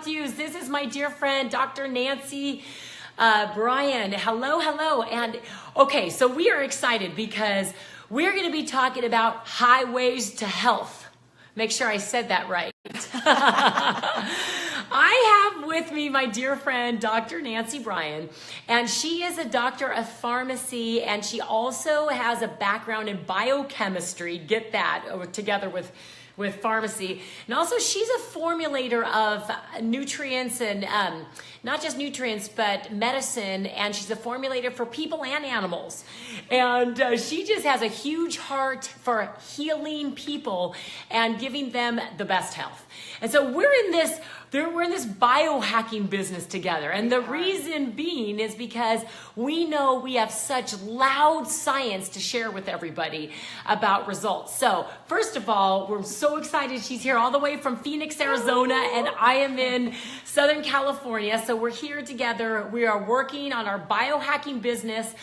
Matthews. This is my dear friend, Dr. Nancy Bryan. Hello. And okay, so we are excited because we're going to be talking about highways to health. Make sure I said that right. I have with me my dear friend, Dr. Nancy Bryan, and she is a doctor of pharmacy, and she also has a background in biochemistry. Get that together with pharmacy. And also she's a formulator of nutrients and not just nutrients, but medicine. And she's a formulator for people and animals. And she just has a huge heart for healing people and giving them the best health. And so we're in this biohacking business together. And the reason being is because we know we have such loud science to share with everybody about results. So first of all, we're so excited she's here all the way from Phoenix, Arizona, and I am in Southern California. So we're here together. We are working on our biohacking business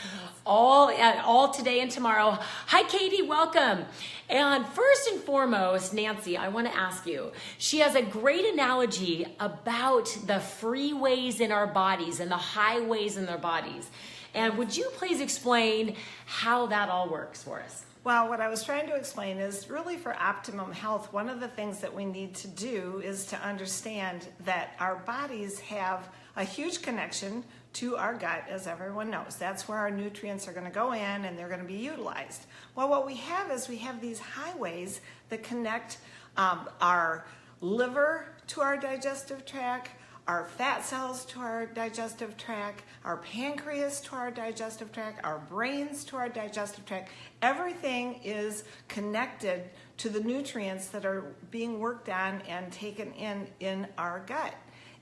all today and tomorrow. Hi, Katie, welcome. And first and foremost, Nancy, I want to ask you, she has a great analogy about the freeways in our bodies and the highways in our bodies. And would you please explain how that all works for us? Well, what I was trying to explain is really for optimum health, one of the things that we need to do is to understand that our bodies have a huge connection to our gut, as everyone knows. That's where our nutrients are going to go in and they're going to be utilized. Well, what we have is we have these highways that connect our liver to our digestive tract, our fat cells to our digestive tract, our pancreas to our digestive tract, our brains to our digestive tract. Everything is connected to the nutrients that are being worked on and taken in our gut.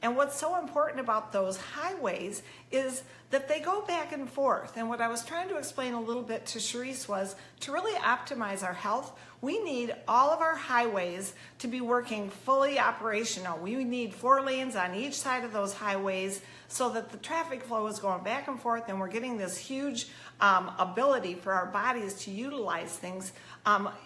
And what's so important about those highways is that they go back and forth. And what I was trying to explain a little bit to Cherise was to really optimize our health, we need all of our highways to be working fully operational. We need 4 lanes on each side of those highways so that the traffic flow is going back and forth and we're getting this huge ability for our bodies to utilize things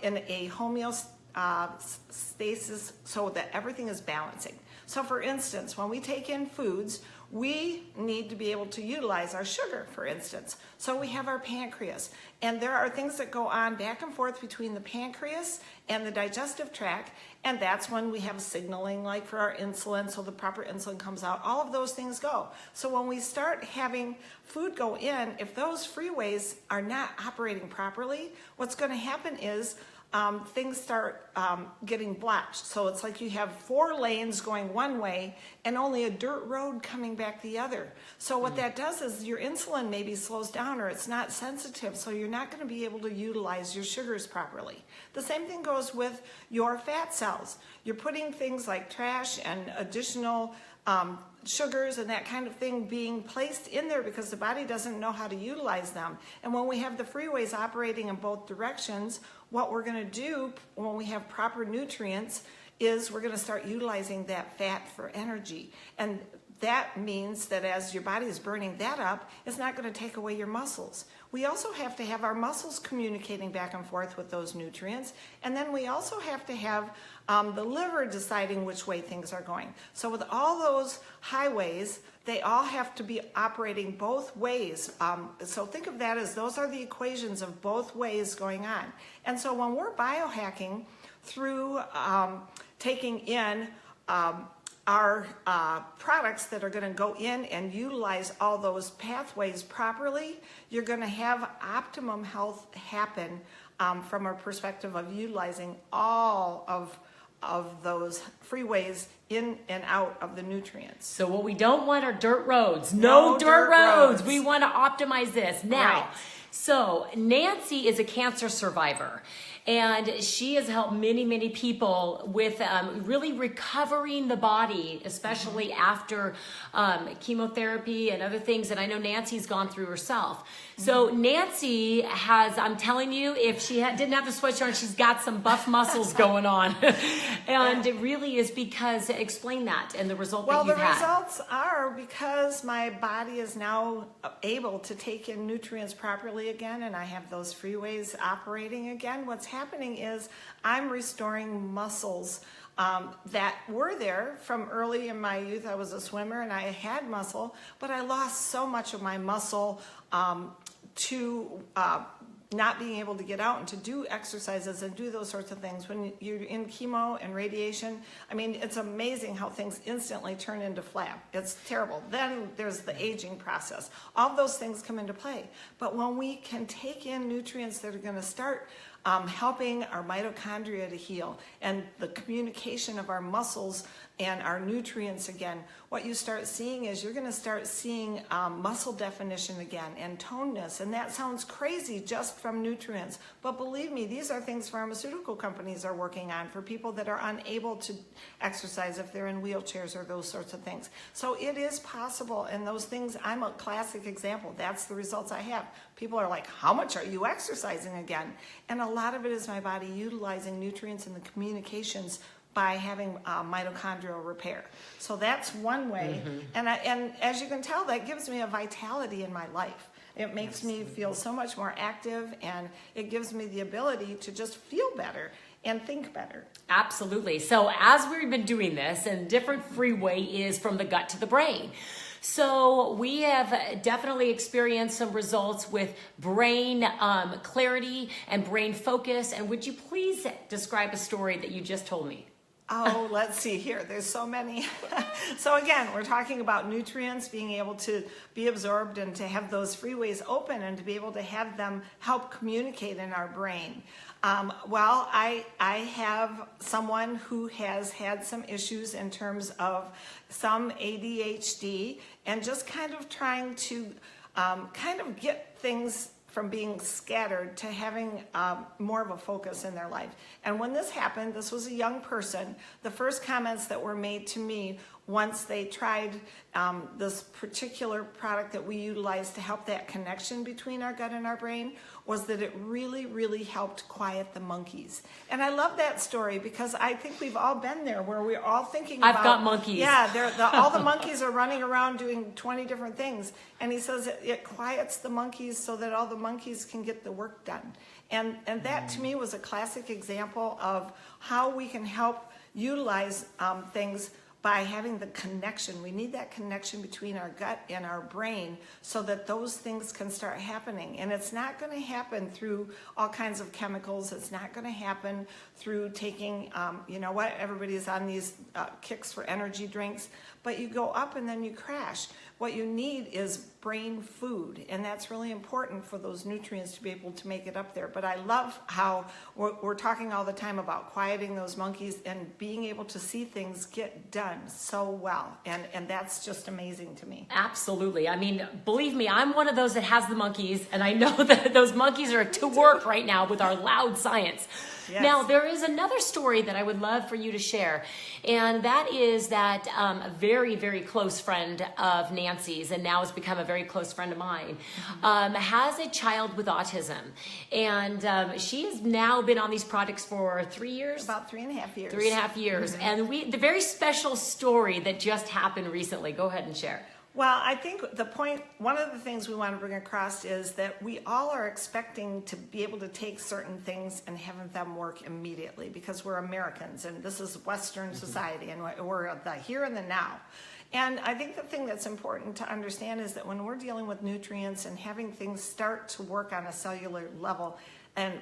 in a homeostasis so that everything is balancing. So for instance, when we take in foods, we need to be able to utilize our sugar, for instance. So we have our pancreas, and there are things that go on back and forth between the pancreas and the digestive tract, and that's when we have signaling like for our insulin, so the proper insulin comes out. All of those things go. So when we start having food go in, if those freeways are not operating properly, what's going to happen is things start getting blocked. So it's like you have 4 lanes going one way and only a dirt road coming back the other. So what that does is your insulin maybe slows down or it's not sensitive, so you're not going to be able to utilize your sugars properly. The same thing goes with your fat cells. You're putting things like trash and additional sugars and that kind of thing being placed in there because the body doesn't know how to utilize them. And when we have the freeways operating in both directions, what we're going to do when we have proper nutrients is we're going to start utilizing that fat for energy. And that means that as your body is burning that up, it's not going to take away your muscles. We also have to have our muscles communicating back and forth with those nutrients. And then we also have to have the liver deciding which way things are going. So with all those highways, they all have to be operating both ways. So think of that as those are the equations of both ways going on. And so when we're biohacking through taking in our products that are going to go in and utilize all those pathways properly, you're going to have optimum health happen from a perspective of utilizing all of those freeways in and out of the nutrients. So what we don't want are dirt roads. No dirt roads. We want to optimize this. Now, right. So Nancy is a cancer survivor. And she has helped many, many people with really recovering the body, especially after chemotherapy and other things that I know Nancy's gone through herself. So Nancy has, I'm telling you, if she didn't have the sweatshirt on, she's got some buff muscles going on. And it really is because, explain that and the result that you've had. Well, the results are because my body is now able to take in nutrients properly smoothly again and I have those freeways operating again, what's happening is I'm restoring muscles that were there from early in my youth. I was a swimmer and I had muscle, but I lost so much of my muscle to not being able to get out and to do exercises and do those sorts of things. When you're in chemo and radiation, I mean, it's amazing how things instantly turn into flab. It's terrible. Then there's the aging process. All those things come into play. But when we can take in nutrients that are going to start helping our mitochondria to heal and the communication of our muscles and our nutrients again, what you start seeing is you're going to start seeing muscle definition again and toneness. And that sounds crazy just from nutrients. But believe me, these are things pharmaceutical companies are working on for people that are unable to exercise if they're in wheelchairs or those sorts of things. So it is possible. And those things, I'm a classic example. That's the results I have. People are like, how much are you exercising again? And a lot of it is my body utilizing nutrients in the communications by having mitochondrial repair. So that's one way. And as you can tell, that gives me a vitality in my life. It makes me feel so much more active, and it gives me the ability to just feel better and think better. Absolutely. So as we've been doing this, and different freeway is from the gut to the brain. So we have definitely experienced some results with brain clarity and brain focus. And would you please describe a story that you just told me? Oh, let's see here. There's so many. So again, we're talking about nutrients being able to be absorbed and to have those freeways open and to be able to have them help communicate in our brain. Well, I have someone who has had some issues in terms of some ADHD and just kind of trying to kind of get things from being scattered to having more of a focus in their life. And when this happened, this was a young person, the first comments that were made to me once they tried this particular product that we utilize to help that connection between our gut and our brain was that it really, really helped quiet the monkeys. And I love that story because I think we've all been there where we're all thinking about... I've got monkeys. Yeah, all the monkeys are running around doing 20 different things. And he says it quiets the monkeys so that all the monkeys can get the work done. And that to me was a classic example of how we can help utilize things by having the connection. We need that connection between our gut and our brain so that those things can start happening. And it's not going to happen through all kinds of chemicals. It's not going to happen through taking, you know what, everybody's on these kicks for energy drinks, but you go up and then you crash. What you need is brain food, and that's really important for those nutrients to be able to make it up there. But I love how we're talking all the time about quieting those monkeys and being able to see things get done so well, and that's just amazing to me. Absolutely. I mean, believe me, I'm one of those that has the monkeys, and I know that those monkeys are to work right now with our loud science. Yes. Now, there is another story that I would love for you to share, and that is that a very, very close friend of Nancy's, and now has become a very close friend of mine, has a child with autism. And she has now been on these products for 3 years? About 3.5 years. 3.5 years. And the very special story that just happened recently. Go ahead and share. Well, I think one of the things we want to bring across is that we all are expecting to be able to take certain things and have them work immediately because we're Americans and this is Western society and we're the here and the now. And I think the thing that's important to understand is that when we're dealing with nutrients and having things start to work on a cellular level and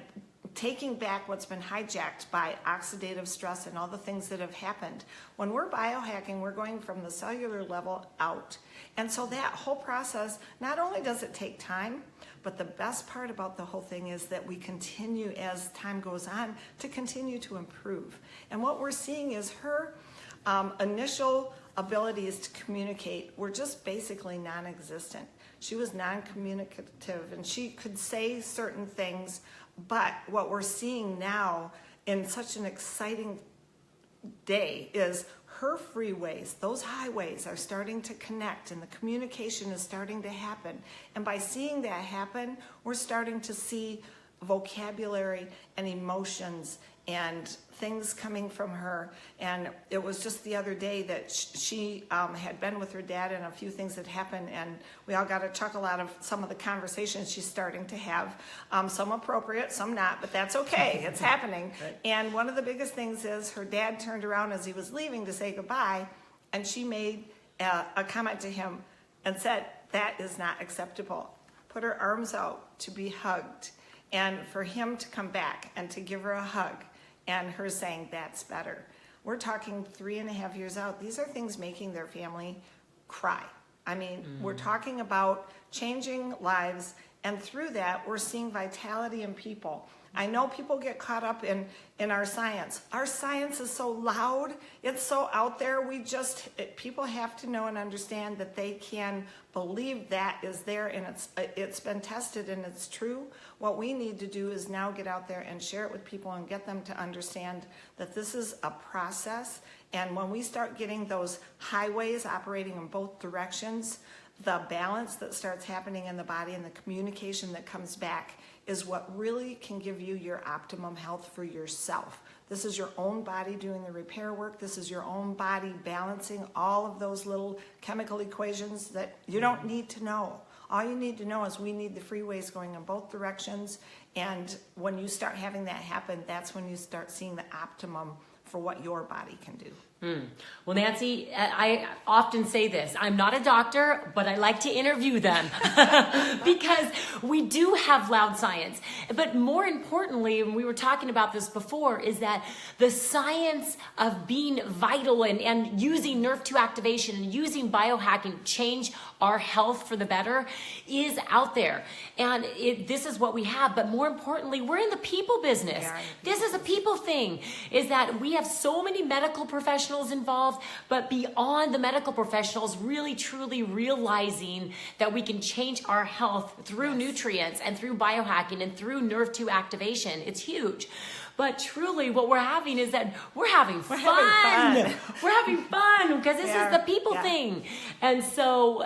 taking back what's been hijacked by oxidative stress and all the things that have happened. When we're biohacking, we're going from the cellular level out. And so that whole process, not only does it take time, but the best part about the whole thing is that we continue as time goes on to continue to improve. And what we're seeing is her initial abilities to communicate were just basically non-existent. She was non-communicative and she could say certain things, but what we're seeing now in such an exciting day is her freeways, those highways are starting to connect and the communication is starting to happen. And by seeing that happen, we're starting to see vocabulary and emotions and things coming from her. And it was just the other day that she had been with her dad, and a few things had happened, and we all got a chuckle out of some of the conversations she's starting to have. Some appropriate, some not, but that's okay. It's happening. Right. And one of the biggest things is her dad turned around as he was leaving to say goodbye, and she made a comment to him and said, "That is not acceptable." Put her arms out to be hugged, and for him to come back and to give her a hug, and her saying, "That's better." We're talking 3.5 years out. These are things making their family cry. I mean, we're talking about changing lives, and through that, we're seeing vitality in people. I know people get caught up in our science. Our science is so loud, it's so out there. People have to know and understand that they can believe that is there, and it's been tested and it's true. What we need to do is now get out there and share it with people and get them to understand that this is a process. And when we start getting those highways operating in both directions, the balance that starts happening in the body and the communication that comes back is what really can give you your optimum health for yourself. This is your own body doing the repair work. This is your own body balancing all of those little chemical equations that you don't need to know. All you need to know is we need the freeways going in both directions. And when you start having that happen, that's when you start seeing the optimum for what your body can do. Well, Nancy, I often say this. I'm not a doctor, but I like to interview them because we do have loud science. But more importantly, and we were talking about this before, is that the science of being vital and using nerve 2 activation and using biohacking to change our health for the better is out there. And this is what we have. But more importantly, we're in the people business. This is a people thing, is that we have so many medical professionals involved, but beyond the medical professionals, really truly realizing that we can change our health through nutrients and through biohacking and through nerve 2 activation. It's huge. But truly what we're having is that we're having fun. We're having fun because this is the people thing. And so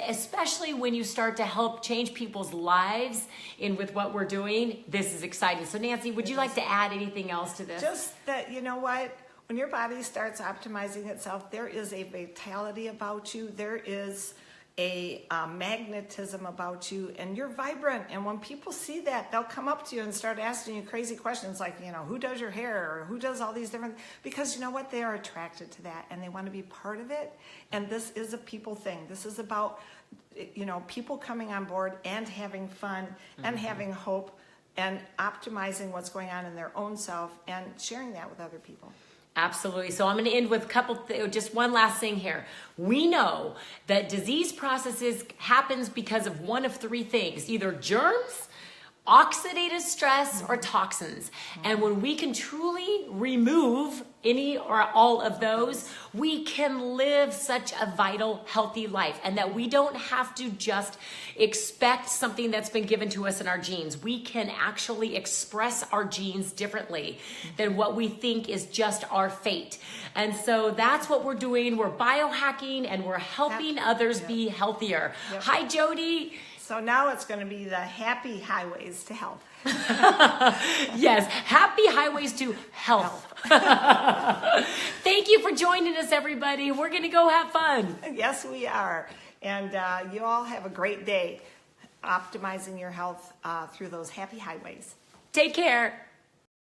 especially when you start to help change people's lives with what we're doing, this is exciting. So Nancy, would you like to add anything else to this? Just that, you know what? When your body starts optimizing itself, there is a vitality about you. There is a magnetism about you, and you're vibrant. And when people see that, they'll come up to you and start asking you crazy questions like, who does your hair, or who does all these different, because you know what? They are attracted to that, and they want to be part of it. And this is a people thing. This is about, people coming on board and having fun and having hope and optimizing what's going on in their own self and sharing that with other people. Absolutely. So I'm going to end with just one last thing here. We know that disease processes happens because of one of 3 things, either germs, oxidative stress, or toxins. And when we can truly remove any or all of those, we can live such a vital, healthy life, and that we don't have to just expect something that's been given to us in our genes. We can actually express our genes differently than what we think is just our fate. And so that's what we're doing. We're biohacking and we're helping others be healthier. Hi, Jody. So now it's going to be the happy highways to health. Yes, happy highways to health. Thank you for joining us, everybody. We're going to go have fun. Yes, we are. And you all have a great day optimizing your health through those happy highways. Take care.